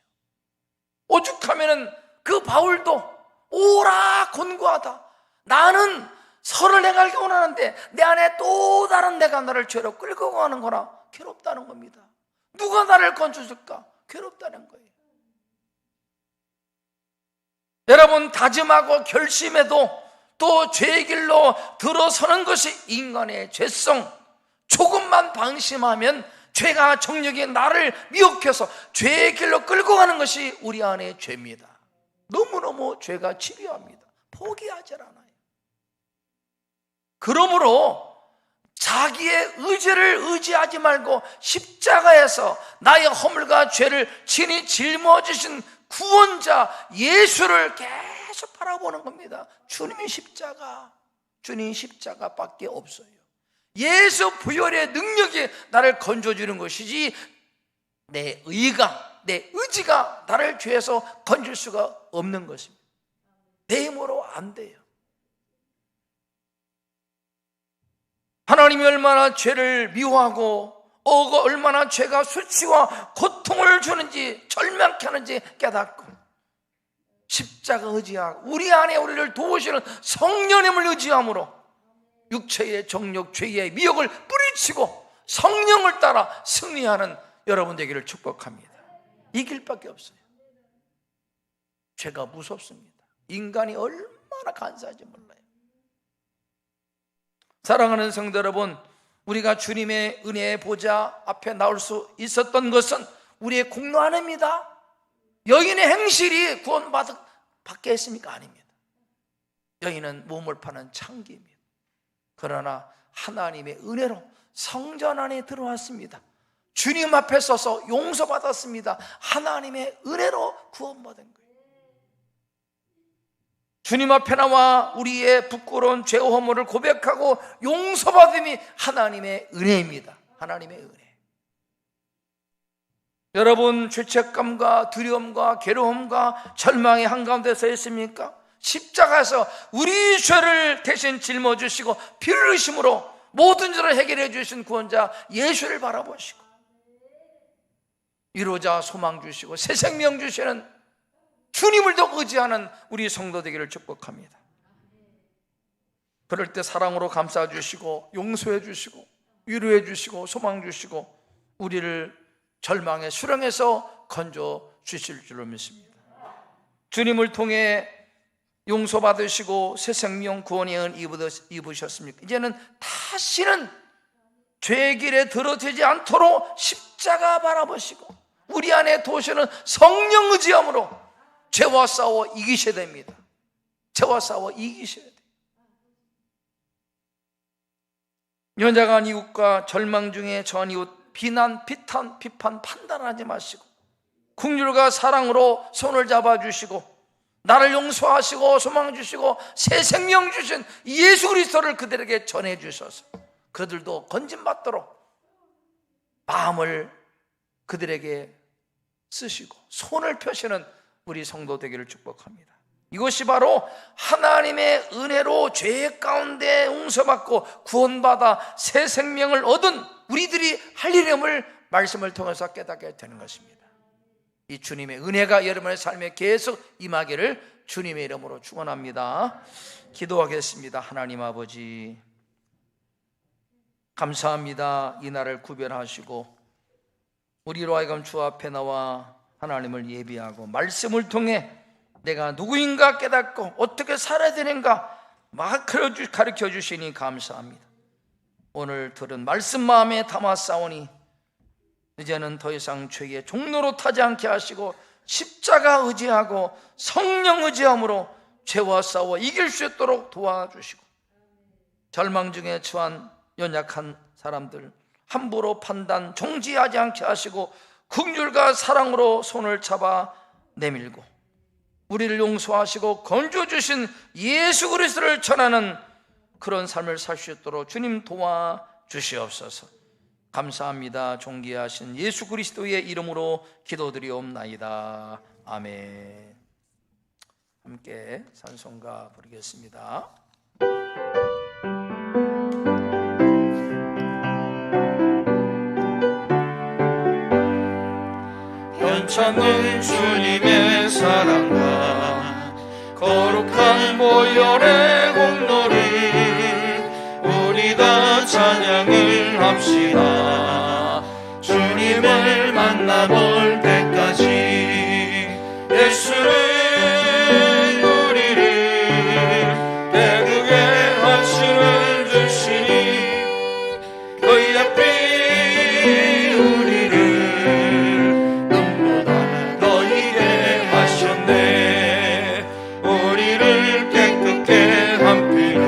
오죽하면은 그 바울도 오라 곤고하다. 나는 선을 행하기 원하는데 내 안에 또 다른 내가 나를 죄로 끌고 가는 거나 괴롭다는 겁니다. 누가 나를 건져줄까? 괴롭다는 거예요. 여러분, 다짐하고 결심해도 또 죄의 길로 들어서는 것이 인간의 죄성. 조금만 방심하면 죄가 정력이 나를 미혹해서 죄의 길로 끌고 가는 것이 우리 안의 죄입니다. 너무너무 죄가 집요합니다. 포기하지 않아요. 그러므로 자기의 의지를 의지하지 말고 십자가에서 나의 허물과 죄를 친히 짊어지신 구원자 예수를 계속 바라보는 겁니다. 주님이 십자가, 주님 십자가밖에 없어요. 예수 부활의 능력이 나를 건져주는 것이지 내 의가, 내 의지가 나를 죄에서 건질 수가 없는 것입니다. 내 힘으로 안 돼요. 하나님이 얼마나 죄를 미워하고 얼마나 죄가 수치와 고통을 주는지, 절망케 하는지 깨닫고 십자가 의지하고 우리 안에 우리를 도우시는 성령님을 의지함으로 육체의 정욕, 죄의 미혹을 뿌리치고 성령을 따라 승리하는 여러분 되기를 축복합니다. 이 길밖에 없어요. 죄가 무섭습니다. 인간이 얼마나 간사한지 몰라요. 사랑하는 성도 여러분, 우리가 주님의 은혜의 보좌 앞에 나올 수 있었던 것은 우리의 공로 아닙니다. 여인의 행실이 구원받게 했습니까? 아닙니다. 여인은 몸을 파는 창기입니다. 그러나 하나님의 은혜로 성전 안에 들어왔습니다. 주님 앞에 서서 용서받았습니다. 하나님의 은혜로 구원받은 거예요. 주님 앞에 나와 우리의 부끄러운 죄와 허물을 고백하고 용서받음이 하나님의 은혜입니다. 하나님의 은혜. 여러분, 죄책감과 두려움과 괴로움과 절망의 한가운데 서 있습니까? 십자가에서 우리 죄를 대신 짊어주시고 피를 흘리심으로 모든 죄를 해결해 주신 구원자 예수를 바라보시고 위로자 소망 주시고 새 생명 주시는 주님을 더 의지하는 우리 성도 되기를 축복합니다. 그럴 때 사랑으로 감싸주시고 용서해 주시고 위로해 주시고 소망 주시고 우리를 절망의 수렁에서 건져 주실 줄로 믿습니다. 주님을 통해 용서받으시고 새 생명 구원의 은 입으셨습니까? 이제는 다시는 죄의 길에 들어지지 않도록 십자가 바라보시고 우리 안에 도시는 성령 의지함으로 죄와 싸워 이기셔야 됩니다. 죄와 싸워 이기셔야 돼요. 연약한 이웃과 절망 중에 처한 이웃 비난, 비판, 판단하지 마시고 긍휼과 사랑으로 손을 잡아주시고 나를 용서하시고 소망 주시고 새 생명 주신 예수 그리스도를 그들에게 전해주셔서 그들도 건진받도록 마음을 그들에게 쓰시고 손을 펴시는 우리 성도 되기를 축복합니다. 이것이 바로 하나님의 은혜로 죄 가운데 용서받고 구원받아 새 생명을 얻은 우리들이 할 일임을 말씀을 통해서 깨닫게 되는 것입니다. 이 주님의 은혜가 여러분의 삶에 계속 임하기를 주님의 이름으로 축원합니다. 기도하겠습니다. 하나님 아버지, 감사합니다. 이 날을 구별하시고 우리로 하여금 주 앞에 나와 하나님을 예비하고 말씀을 통해 내가 누구인가 깨닫고 어떻게 살아야 되는가 막 가르쳐 주시니 감사합니다. 오늘 들은 말씀 마음에 담아 싸우니 이제는 더 이상 죄의 종로로 타지 않게 하시고 십자가 의지하고 성령 의지함으로 죄와 싸워 이길 수 있도록 도와주시고 절망 중에 처한 연약한 사람들 함부로 판단 정지하지 않게 하시고 긍휼과 사랑으로 손을 잡아 내밀고 우리를 용서하시고 건져 주신 예수 그리스도를 전하는 그런 삶을 살 수 있도록 주님 도와주시옵소서. 감사합니다. 존귀하신 예수 그리스도의 이름으로 기도드리옵나이다. 아멘. 함께 찬송가 부르겠습니다. 현창은 주님의 사랑과 거룩한 보혈의 공로를 우리 다 찬양을 합시다. 주님을 만나볼 때까지 예수는 우리를 배우게 하시는 주시니 그의 피 우리를 눈보다 너희게 하셨네. 우리를 깨끗게 함피는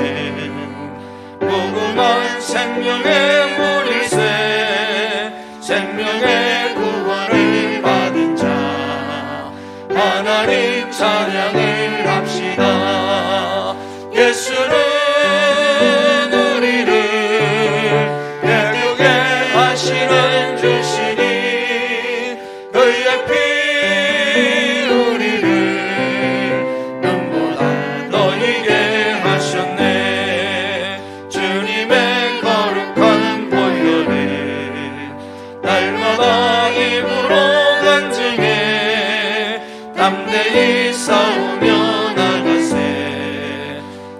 무궁한 생명의 물일새 생명의 구원을 받은 자 하나님 찬양을 합시다. 예수는 우리를 배우게 하시는 주시니 그의 피 우리를 눈보다 너희게 하셨네. 주님의 거룩한 보혈을 날마다 입으로 간증해 담대히 싸우며 나가세.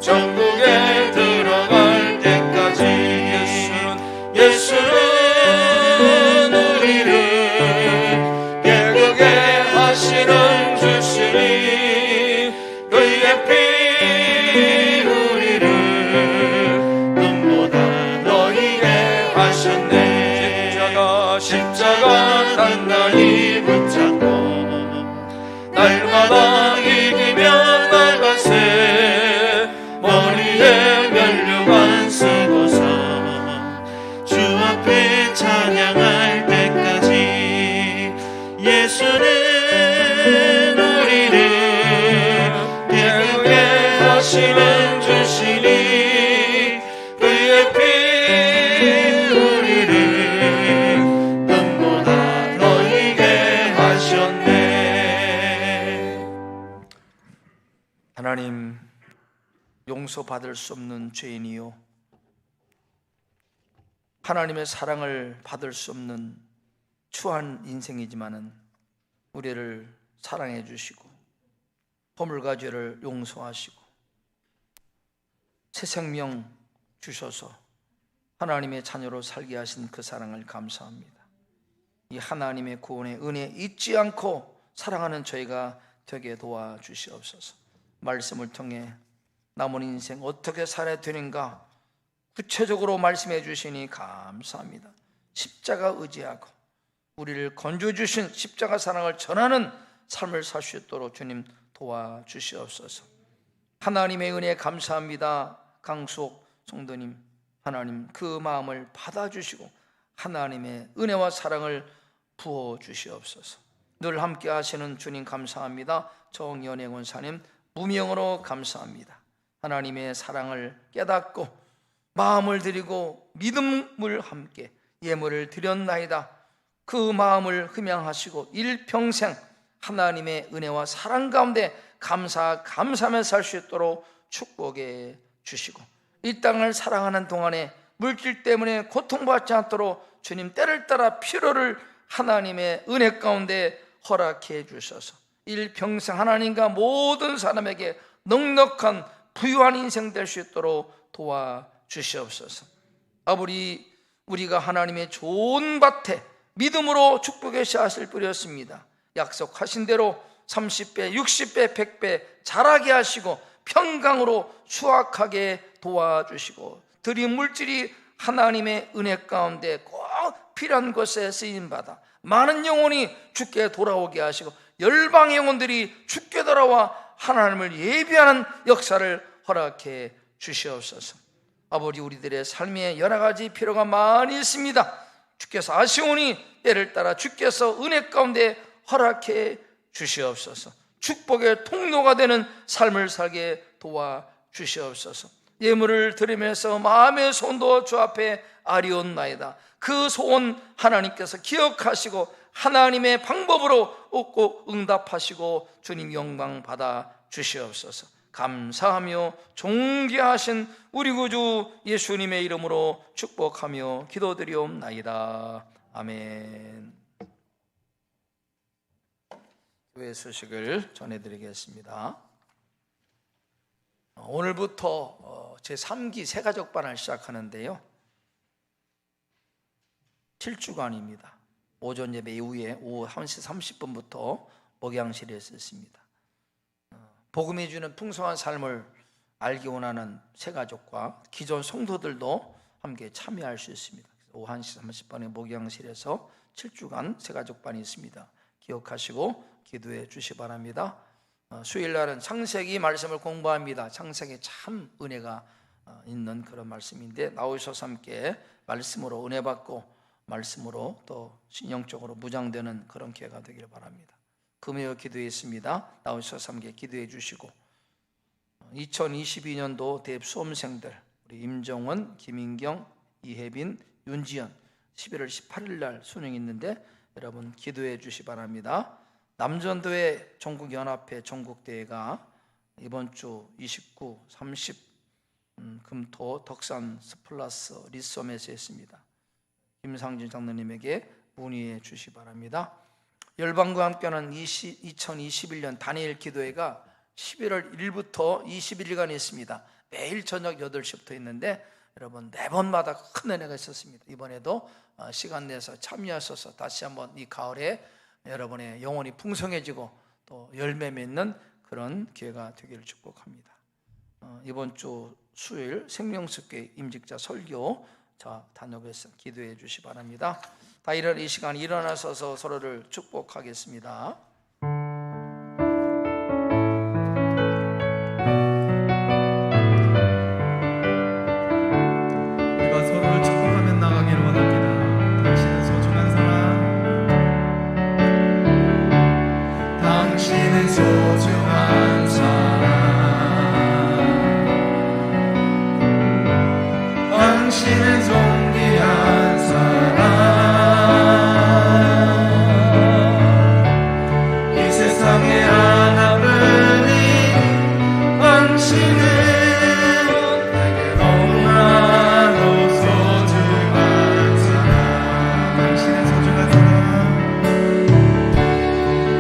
천국에 들어갈 때까지 예수는 우리를 깨끗게 하시는 주시니 그의 피 우리를 눈보다 너희게 하셨네. 십자가 단단히 붙잡고 날마다 이기며 나가세. 머리에 면류관 쓰고서 주 앞에 찬양할 때까지 예수는 우리를 깨끗게 하시는 주시니 그의 피 우리를 눈보다 너희게 하셨네. 하나님, 용서받을 수 없는 죄인이요 하나님의 사랑을 받을 수 없는 추한 인생이지만은 우리를 사랑해 주시고 허물과 죄를 용서하시고 새 생명 주셔서 하나님의 자녀로 살게 하신 그 사랑을 감사합니다. 이 하나님의 구원의 은혜 잊지 않고 사랑하는 저희가 되게 도와주시옵소서. 말씀을 통해 남은 인생 어떻게 살아야 되는가 구체적으로 말씀해 주시니 감사합니다. 십자가 의지하고 우리를 건져 주신 십자가 사랑을 전하는 삶을 살 수 있도록 주님 도와주시옵소서. 하나님의 은혜 감사합니다. 강수옥 성도님, 하나님 그 마음을 받아주시고 하나님의 은혜와 사랑을 부어주시옵소서. 늘 함께 하시는 주님 감사합니다. 정연애 권사님 무명으로 감사합니다. 하나님의 사랑을 깨닫고 마음을 드리고 믿음을 함께 예물을 드렸나이다. 그 마음을 흠양하시고 일평생 하나님의 은혜와 사랑 가운데 감사하며 살 수 있도록 축복해 주시고 이 땅을 사랑하는 동안에 물질 때문에 고통받지 않도록 주님 때를 따라 필요를 하나님의 은혜 가운데 허락해 주셔서 일평생 하나님과 모든 사람에게 넉넉한 부유한 인생 될 수 있도록 도와주시옵소서. 아버지 우리가 하나님의 좋은 밭에 믿음으로 축복의 씨앗을 뿌렸습니다. 약속하신 대로 30배, 60배, 100배 자라게 하시고 평강으로 수확하게 도와주시고, 들인 물질이 하나님의 은혜 가운데 꼭 필요한 것에 쓰임받아 많은 영혼이 주께 돌아오게 하시고, 열방의 영혼들이 주께 돌아와 하나님을 예비하는 역사를 허락해 주시옵소서. 아버지, 우리들의 삶에 여러 가지 필요가 많이 있습니다. 주께서 아시오니 때를 따라 주께서 은혜 가운데 허락해 주시옵소서. 축복의 통로가 되는 삶을 살게 도와주시옵소서. 예물을 드리면서 마음의 소원도 주 앞에 아리온나이다. 그 소원 하나님께서 기억하시고 하나님의 방법으로 얻고 응답하시고 주님 영광 받아 주시옵소서. 감사하며 존귀하신 우리 구주 예수님의 이름으로 축복하며 기도드리옵나이다. 아멘. 교회 소식을 전해드리겠습니다. 오늘부터 제3기 새가족반을 시작하는데요, 7주간입니다. 오전 예배 이후에 오후 1시 30분부터 목양실에서 있습니다. 복음이 주는 풍성한 삶을 알기 원하는 새가족과 기존 성도들도 함께 참여할 수 있습니다. 오후 1시 30분에 목양실에서 7주간 새가족반이 있습니다. 기억하시고 기도해 주시 바랍니다. 수요일날은 창세기 말씀을 공부합니다. 창세기 참 은혜가 있는 그런 말씀인데, 나오셔서 함께 말씀으로 은혜 받고 말씀으로 또 신령적으로 무장되는 그런 기회가 되기를 바랍니다. 금요 기도에 있습니다. 나오셔서 함께 기도해 주시고, 2022년도 대입 수험생들 우리 임정원, 김인경, 이혜빈, 윤지연 11월 18일 날 수능이 있는데 여러분 기도해 주시 바랍니다. 남전도회 전국연합회 전국대회가 이번 주 29, 30 금토 덕산 스플라스 리썸에서 있습니다. 김상진 장로님에게 문의해 주시 바랍니다. 열방과 함께하는 2021년 다니엘 기도회가 11월 1일부터 21일간 있습니다. 매일 저녁 8시부터 있는데 여러분 4번마다 큰 은혜가 있었습니다. 이번에도 시간 내서 참여하셔서 다시 한번 이 가을에 여러분의 영혼이 풍성해지고 또 열매 맺는 그런 기회가 되기를 축복합니다. 이번 주 수요일 생명숲교회 임직자 설교 단역에서 기도해 주시 바랍니다. 다 이 시간 일어나셔서 서로를 축복하겠습니다. 우리가 서로를 축복하며 나가기를 원합니다. 당신은 소중한 사람, 당신은 소중한 사람, 당신은 존귀한 사람, 이 세상에 하나뿐인 당신은 내게 너무나도 소중한 사람, 당신은 소중한 사람,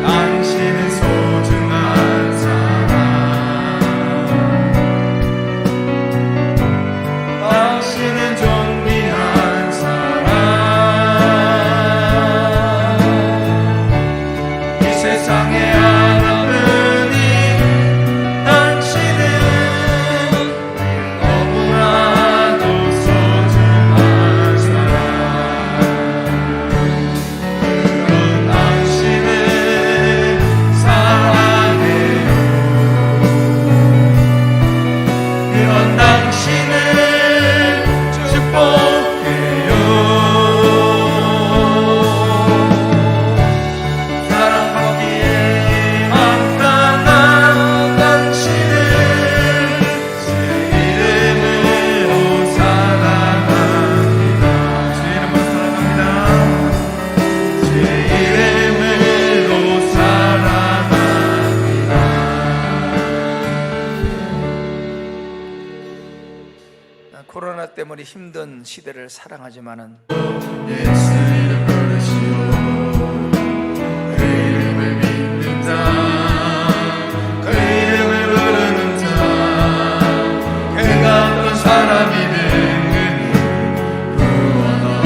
당신은 소중한 사람, 당신은 존귀한 사람, 이 세상에 하나뿐인 당신은 너무나도 소중한 사람, 그런 당신을 사랑해요. 그런 당신을 축복해요. 사랑받기에 마땅한 당신을 제 이름으로 사랑합니다. 제 이름으로 사랑합니다. 제 이름으로 사랑합니다. 코로나 때문에 힘든 시대를 사랑하지만은 예수 이름 부르시오. 그 이름을 믿는 자, 그 이름을 부르는 자, 그가 어떤 사람이 능히 구원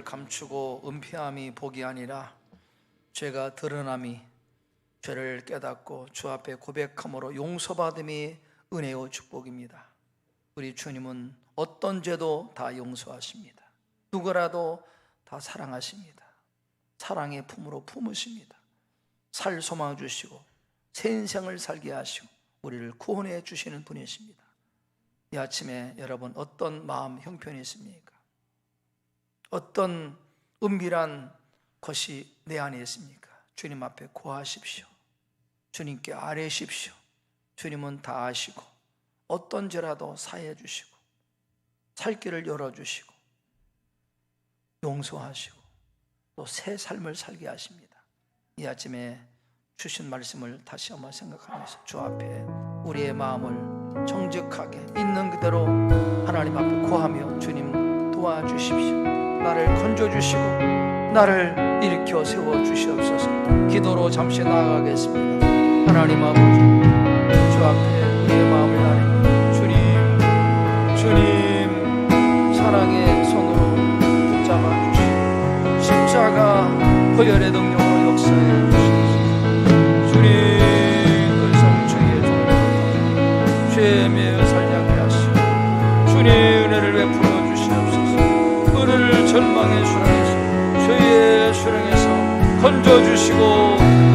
감추고 은폐함이 복이 아니라 죄가 드러남이 죄를 깨닫고 주 앞에 고백함으로 용서받음이 은혜요 축복입니다. 우리 주님은 어떤 죄도 다 용서하십니다. 누구라도 다 사랑하십니다. 사랑의 품으로 품으십니다. 살 소망 주시고 새 인생을 살게 하시고 우리를 구원해 주시는 분이십니다. 이 아침에 여러분 어떤 마음 형편이 있습니까? 어떤 은밀한 것이 내 안에 있습니까? 주님 앞에 고하십시오. 주님께 아뢰십시오. 주님은 다 아시고 어떤 죄라도 사해 주시고 살 길을 열어주시고 용서하시고 또 새 삶을 살게 하십니다. 이 아침에 주신 말씀을 다시 한번 생각하면서 주 앞에 우리의 마음을 정직하게 있는 그대로 하나님 앞에 고하며 주님 도와주십시오. 나를 건져주시고 나를 일으켜 세워주시옵소서. 기도로 잠시 나아가겠습니다. 하나님 아버지, 주 앞에 우리의 마음을 나누며 주님 사랑의 손으로 붙잡아 주시고 십자가 보혈의 능력으로 역사해 주시옵소서. 주님 더 이상 죄의 종로로 죄에 매여 살지 않게 하시고 주님 은혜를 베풀어 주시옵소서. 은혜를 절망의 수렁에서 죄의 수렁에서 건져주시고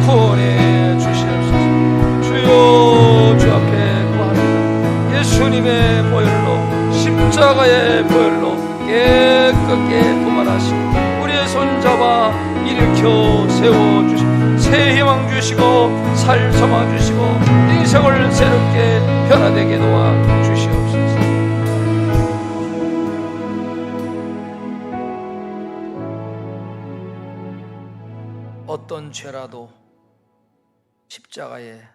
구원해 주시옵소서. 주여 주 앞에 구합니다. 예수님의 보혈로 십자가의 보혈로 깨끗게 부활하시고 우리의 손잡아 일으켜 세워주시고 새 희망 주시고 살 소망 주시고 인생을 새롭게 변화되게 도와주시옵소서. 어떤 죄라도 십자가의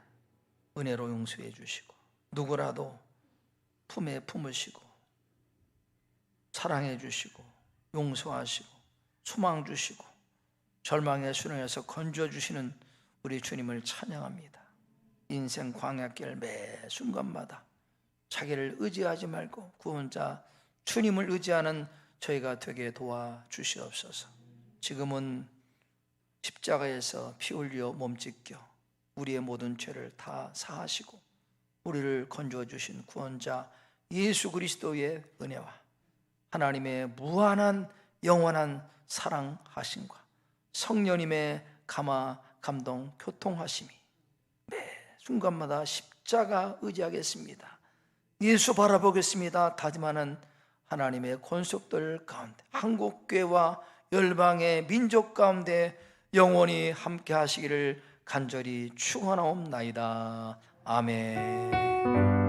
은혜로 용서해 주시고 누구라도 품에 품으시고 사랑해 주시고 용서하시고 소망 주시고 절망의 수렁에서 건져 주시는 우리 주님을 찬양합니다. 인생 광야길 매 순간마다 자기를 의지하지 말고 구원자 주님을 의지하는 저희가 되게 도와주시옵소서. 지금은 십자가에서 피 흘려 몸짓겨 우리의 모든 죄를 다 사하시고 우리를 건져 주신 구원자 예수 그리스도의 은혜와 하나님의 무한한 영원한 사랑하심과 성령님의 감화 감동 교통하심이 매 순간마다 십자가 의지하겠습니다. 예수 바라보겠습니다. 다짐하는 하나님의 권속들 가운데 한국교회와 열방의 민족 가운데 영원히 함께 하시기를 간절히 축원하옵나이다. 아멘.